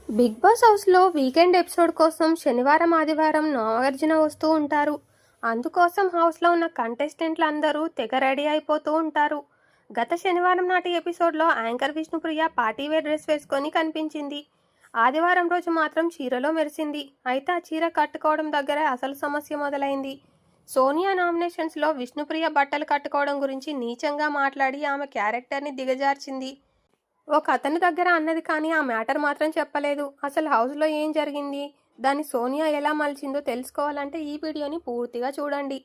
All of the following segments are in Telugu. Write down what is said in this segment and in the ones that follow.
బిగ్ బాస్ హౌస్లో వీకెండ్ ఎపిసోడ్ కోసం శనివారం ఆదివారం నాగార్జున వస్తూ ఉంటారు. అందుకోసం హౌస్లో ఉన్న కంటెస్టెంట్లు అందరూ తెగ రెడీ అయిపోతూ ఉంటారు. గత శనివారం నాటి ఎపిసోడ్లో యాంకర్ విష్ణుప్రియ పార్టీవేర్ డ్రెస్ వేసుకొని కనిపించింది. ఆదివారం రోజు మాత్రం చీరలో మెరిసింది. అయితే ఆ చీర కట్టుకోవడం దగ్గరే అసలు సమస్య మొదలైంది. సోనియా నామినేషన్స్లో విష్ణుప్రియ బట్టలు కట్టుకోవడం గురించి నీచంగా మాట్లాడి ఆమె క్యారెక్టర్ని దిగజార్చింది. ఒక అతని దగ్గర అన్నది కానీ ఆ మ్యాటర్ మాత్రం చెప్పలేదు. అసలు హౌస్లో ఏం జరిగింది, దాన్ని సోనియా ఎలా మలిచిందో తెలుసుకోవాలంటే ఈ వీడియోని పూర్తిగా చూడండి.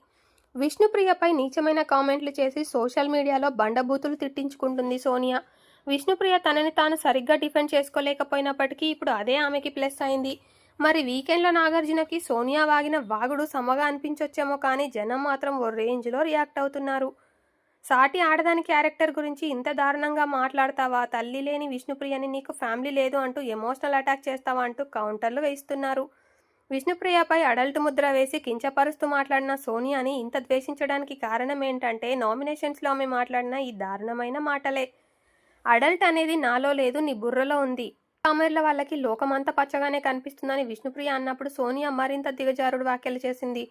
విష్ణుప్రియపై నీచమైన కామెంట్లు చేసి సోషల్ మీడియాలో బండబూతులు తిట్టించుకుంటుంది సోనియా. విష్ణుప్రియ తనని తాను సరిగ్గా డిఫెండ్ చేసుకోలేకపోయినప్పటికీ ఇప్పుడు అదే ఆమెకి ప్లస్ అయింది. మరి వీకెండ్లో నాగార్జునకి సోనియా వాగిన వాగుడు సమ్మగా అనిపించొచ్చేమో కానీ జనం మాత్రం ఓ రేంజ్లో రియాక్ట్ అవుతున్నారు. సాటి ఆడదాని క్యారెక్టర్ గురించి ఇంత దారుణంగా మాట్లాడతావా, తల్లి లేని విష్ణుప్రియని నీకు ఫ్యామిలీ లేదు అంటూ ఎమోషనల్ అటాక్ చేస్తావా అంటూ కౌంటర్లు వేయిస్తున్నారు. విష్ణుప్రియపై అడల్ట్ ముద్ర వేసి కించపరుస్తూ మాట్లాడిన సోనియాని ఇంత ద్వేషించడానికి కారణం ఏంటంటే నామినేషన్స్లో ఆమె మాట్లాడిన ఈ దారుణమైన మాటలే. అడల్ట్ అనేది నాలో లేదు, నీ బుర్రలో ఉంది. కామెర్ల వాళ్ళకి లోకమంతా పచ్చగానే కనిపిస్తుందని విష్ణుప్రియ అన్నప్పుడు సోనియా మరింత దిగజారుడు వ్యాఖ్యలు చేసింది.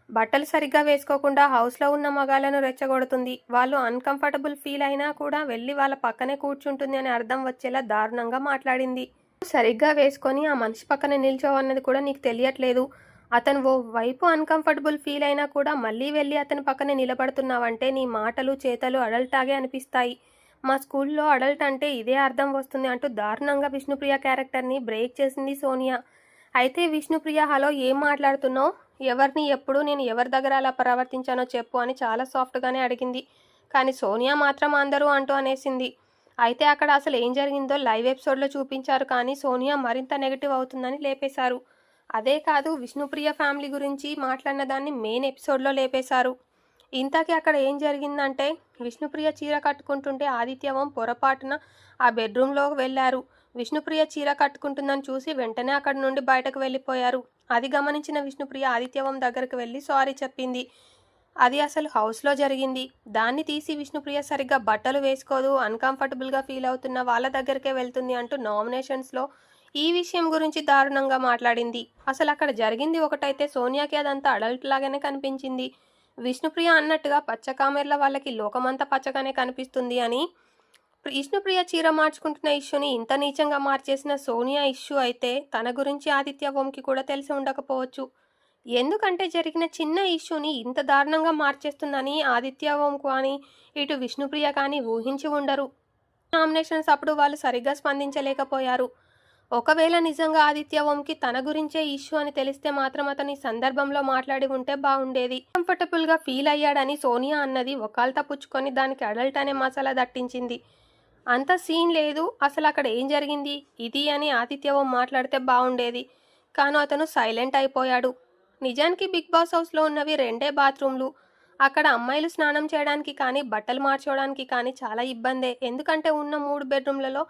బట్టలు సరిగ్గా వేసుకోకుండా హౌస్లో ఉన్న మగాళ్లను రెచ్చగొడుతుంది. వాళ్ళు అన్కంఫర్టబుల్ ఫీల్ అయినా కూడా వెళ్ళి వాళ్ళ పక్కనే కూర్చుంటుంది అని అర్థం వచ్చేలా దారుణంగా మాట్లాడింది. సరిగ్గా వేసుకొని ఆ మనిషి పక్కన నిల్చోవన్నది కూడా నీకు తెలియట్లేదు. అతను ఓ వైపు అన్కంఫర్టబుల్ ఫీల్ అయినా కూడా మళ్ళీ వెళ్ళి అతని పక్కనే నిలబడుతున్నావంటే నీ మాటలు చేతలు అడల్టాగే అనిపిస్తాయి. మా స్కూల్లో అడల్ట్ అంటే ఇదే అర్థం వస్తుంది అంటూ దారుణంగా విష్ణుప్రియ క్యారెక్టర్ని బ్రేక్ చేసింది సోనియా. అయితే విష్ణుప్రియ, హలో, ఏం మాట్లాడుతున్నావు, ఎవరిని ఎప్పుడు నేను ఎవరి దగ్గర అలా ప్రవర్తించానో చెప్పు అని చాలా సాఫ్ట్గానే అడిగింది. కానీ సోనియా మాత్రం అందరూ అంటూ అనేసింది. అయితే అక్కడ అసలు ఏం జరిగిందో లైవ్ ఎపిసోడ్లో చూపించారు కానీ సోనియా మరింత నెగిటివ్ అవుతుందని లేపేశారు. అదే కాదు, విష్ణుప్రియ ఫ్యామిలీ గురించి మాట్లాడిన దాన్ని మెయిన్ ఎపిసోడ్లో లేపేశారు. ఇంతకీ అక్కడ ఏం జరిగిందంటే విష్ణుప్రియ చీర కట్టుకుంటుంటే ఆదిత్యవం పొరపాటున ఆ బెడ్రూమ్లో వెళ్ళారు. విష్ణుప్రియ చీర కట్టుకుంటుందని చూసి వెంటనే అక్కడి నుండి బయటకు వెళ్ళిపోయారు. అది గమనించిన విష్ణుప్రియ ఆదిత్యవం దగ్గరకు వెళ్ళి సారీ చెప్పింది. అది అసలు హౌస్లో జరిగింది. దాన్ని తీసి విష్ణుప్రియ సరిగ్గా బట్టలు వేసుకోదు, అన్కంఫర్టబుల్గా ఫీల్ అవుతున్న వాళ్ళ దగ్గరికే వెళ్తుంది అంటూ నామినేషన్స్లో ఈ విషయం గురించి దారుణంగా మాట్లాడింది. అసలు అక్కడ జరిగింది ఒకటైతే సోనియాకి అదంతా అడల్ట్ లాగానే కనిపించింది. విష్ణుప్రియ అన్నట్టుగా పచ్చ కామెర్ల వాళ్ళకి లోకమంతా పచ్చగానే కనిపిస్తుంది అని. విష్ణుప్రియ చీర మార్చుకుంటున్న ఇష్యూని ఇంత నీచంగా మార్చేసిన సోనియా ఇష్యూ అయితే తన గురించి ఆదిత్య ఓంకి కూడా తెలిసి ఉండకపోవచ్చు. ఎందుకంటే జరిగిన చిన్న ఇష్యూని ఇంత దారుణంగా మార్చేస్తుందని ఆదిత్య ఓం కానీ ఇటు విష్ణుప్రియ కానీ ఊహించి ఉండరు. నామినేషన్స్ అప్పుడు వాళ్ళు సరిగ్గా స్పందించలేకపోయారు. ఒకవేళ నిజంగా ఆదిత్య ఓంకి తన గురించే ఇష్యూ అని తెలిస్తే మాత్రం అతని సందర్భంలో మాట్లాడి ఉంటే బాగుండేది. కంఫర్టబుల్గా ఫీల్ అయ్యాడని సోనియా అన్నది ఒకాల్తా పుచ్చుకొని దానికి అడల్ట్ అనే మసాలా దట్టించింది. అంత సీన్ లేదు, అసలు అక్కడ ఏం జరిగింది ఇది అని ఆదిత్య ఓం మాట్లాడితే బాగుండేది. కానీ అతను సైలెంట్ అయిపోయాడు. నిజానికి బిగ్ బాస్ హౌస్లో ఉన్నవి 2 బాత్రూమ్లు. అక్కడ అమ్మాయిలు స్నానం చేయడానికి కానీ బట్టలు మార్చుకోవడానికి కానీ చాలా ఇబ్బందే. ఎందుకంటే ఉన్న 3 బెడ్రూమ్లలో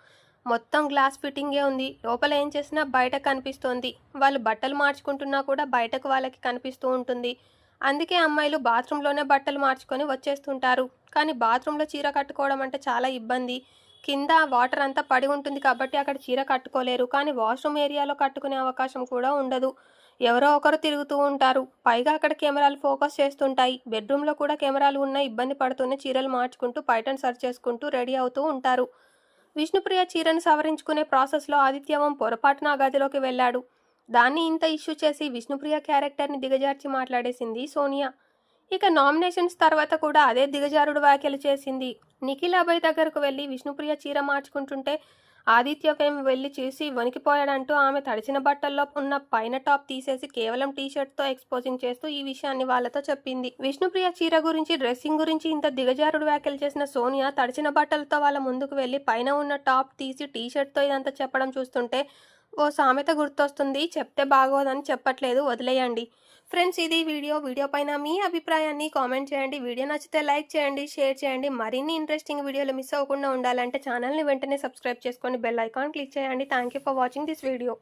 మొత్తం గ్లాస్ ఫిట్టింగే ఉంది. లోపల ఏం చేసినా బయట కనిపిస్తోంది. వాళ్ళు బట్టలు మార్చుకుంటున్నా కూడా బయటకు వాళ్ళకి కనిపిస్తూ ఉంటుంది. అందుకే అమ్మాయిలు బాత్రూంలోనే బట్టలు మార్చుకొని వచ్చేస్తుంటారు. కానీ బాత్రూంలో చీర కట్టుకోవడం అంటే చాలా ఇబ్బంది. కింద వాటర్ అంతా పడి ఉంటుంది కాబట్టి అక్కడ చీర కట్టుకోలేరు. కానీ వాష్రూమ్ ఏరియాలో కట్టుకునే అవకాశం కూడా ఉండదు. ఎవరో ఒకరు తిరుగుతూ ఉంటారు. పైగా అక్కడ కెమెరాలు ఫోకస్ చేస్తుంటాయి. బెడ్రూమ్లో కూడా కెమెరాలు ఉన్న ఇబ్బంది పడుతూనే చీరలు మార్చుకుంటూ పైటను సర్చ్ చేసుకుంటూ రెడీ అవుతూ ఉంటారు. విష్ణుప్రియ చీరను సవరించుకునే ప్రాసెస్లో ఆదిత్యవం పొరపాటున ఆ గదిలోకి వెళ్ళాడు. దాన్ని ఇంత ఇష్యూ చేసి విష్ణుప్రియ క్యారెక్టర్ని దిగజార్చి మాట్లాడేసింది సోనియా. ఇక నామినేషన్స్ తర్వాత కూడా అదే దిగజారుడు వ్యాఖ్యలు చేసింది. నిఖిల్ అభయ్ దగ్గరకు వెళ్ళి విష్ణుప్రియ చీర మార్చుకుంటుంటే ఆదిత్య ఫేమ్ వెళ్ళి చూసి వణికిపోయాడంటూ ఆమె తడిచిన బట్టల్లో ఉన్న పైన టాప్ తీసేసి కేవలం టీషర్ట్తో ఎక్స్పోజింగ్ చేస్తూ ఈ విషయాన్ని వాళ్ళతో చెప్పింది. విష్ణుప్రియ చీర గురించి, డ్రెస్సింగ్ గురించి ఇంత దిగజారుడు వ్యాఖ్యలు చేసిన సోనియా తడిచిన బట్టలతో వాళ్ళ ముందుకు వెళ్ళి పైన ఉన్న టాప్ తీసి టీషర్ట్తో ఇదంతా చెప్పడం చూస్తుంటే ఓ సామెత గుర్తొస్తుంది, చెప్తే బాగోదని చెప్పట్లేదు, వదిలేయండి. ఫ్రెండ్స్, ఇది వీడియో పైన మీ అభిప్రాయాన్ని కామెంట్ చేయండి. వీడియో నచ్చితే లైక్ చేయండి, షేర్ చేయండి. మరిన్ని ఇంట్రెస్టింగ్ వీడియోలు మిస్ అవ్వకుండా ఉండాలంటే ఛానల్ని వెంటనే సబ్స్క్రైబ్ చేసుకొని బెల్ ఐకాన్ క్లిక్ చేయండి. Thank you for watching this video.